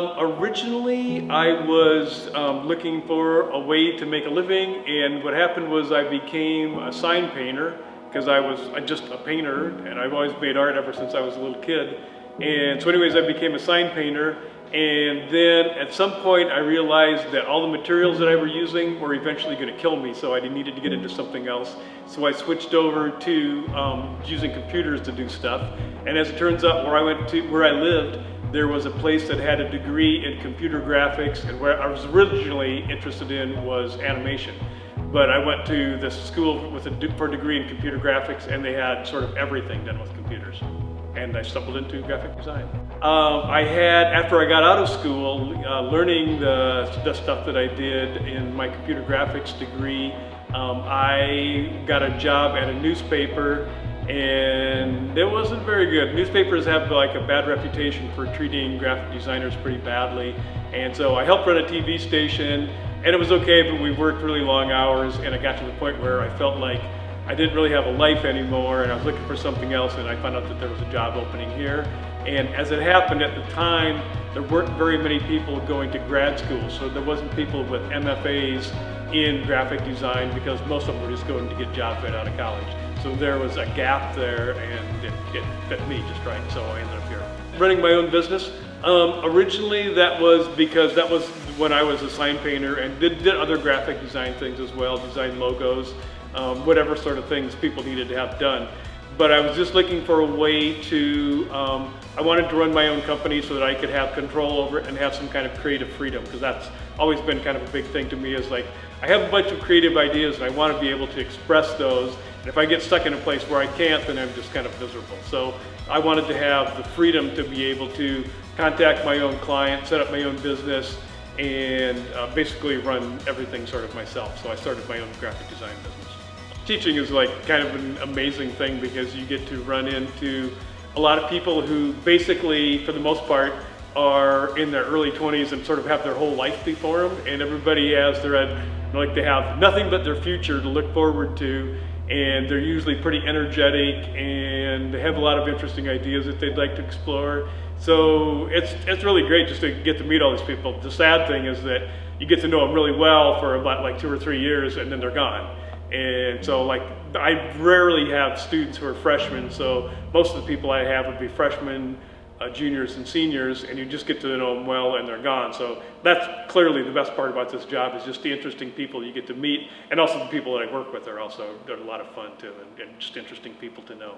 Originally, I was looking for a way to make a living, and what happened was I became a sign painter because I was just a painter, and I've always made art ever since I was a little kid. And so anyways, I became a sign painter, and then at some point I realized that all the materials that I were using were eventually going to kill me, so I needed to get into something else. So I switched over to using computers to do stuff, and as it turns out, where I lived, there was a place that had a degree in computer graphics, and where I was originally interested in was animation. But I went to this school for a degree in computer graphics, and they had sort of everything done with computers. And I stumbled into graphic design. After I got out of school, learning the stuff that I did in my computer graphics degree, I got a job at a newspaper, and it wasn't very good. Newspapers have like a bad reputation for treating graphic designers pretty badly. And so I helped run a TV station, and it was okay, but we worked really long hours, and I got to the point where I felt like I didn't really have a life anymore, and I was looking for something else, and I found out that there was a job opening here. And as it happened at the time, there weren't very many people going to grad school, so there wasn't people with MFAs in graphic design because most of them were just going to get jobs right out of college. So there was a gap there, and it fit me just right, so I ended up here. Running my own business, originally that was because that was when I was a sign painter and did other graphic design things as well, design logos, whatever sort of things people needed to have done. But I was just looking for a way to, I wanted to run my own company so that I could have control over it and have some kind of creative freedom, because that's always been kind of a big thing to me, is like, I have a bunch of creative ideas and I want to be able to express those, and if I get stuck in a place where I can't, then I'm just kind of miserable. So I wanted to have the freedom to be able to contact my own client, set up my own business, and basically run everything sort of myself. So I started my own graphic design business. Teaching is like kind of an amazing thing because you get to run into a lot of people who basically, for the most part, are in their early 20s and sort of have their whole life before them, and everybody has they have nothing but their future to look forward to, and they're usually pretty energetic, and they have a lot of interesting ideas that they'd like to explore. So it's really great just to get to meet all these people. The sad thing is that you get to know them really well for about like 2 or 3 years, and then they're gone. And so like, I rarely have students who are freshmen, so most of the people I have would be freshmen, juniors and seniors, and you just get to know them well and they're gone. So that's clearly the best part about this job, is just the interesting people you get to meet, and also the people that I work with are a lot of fun too, and just interesting people to know.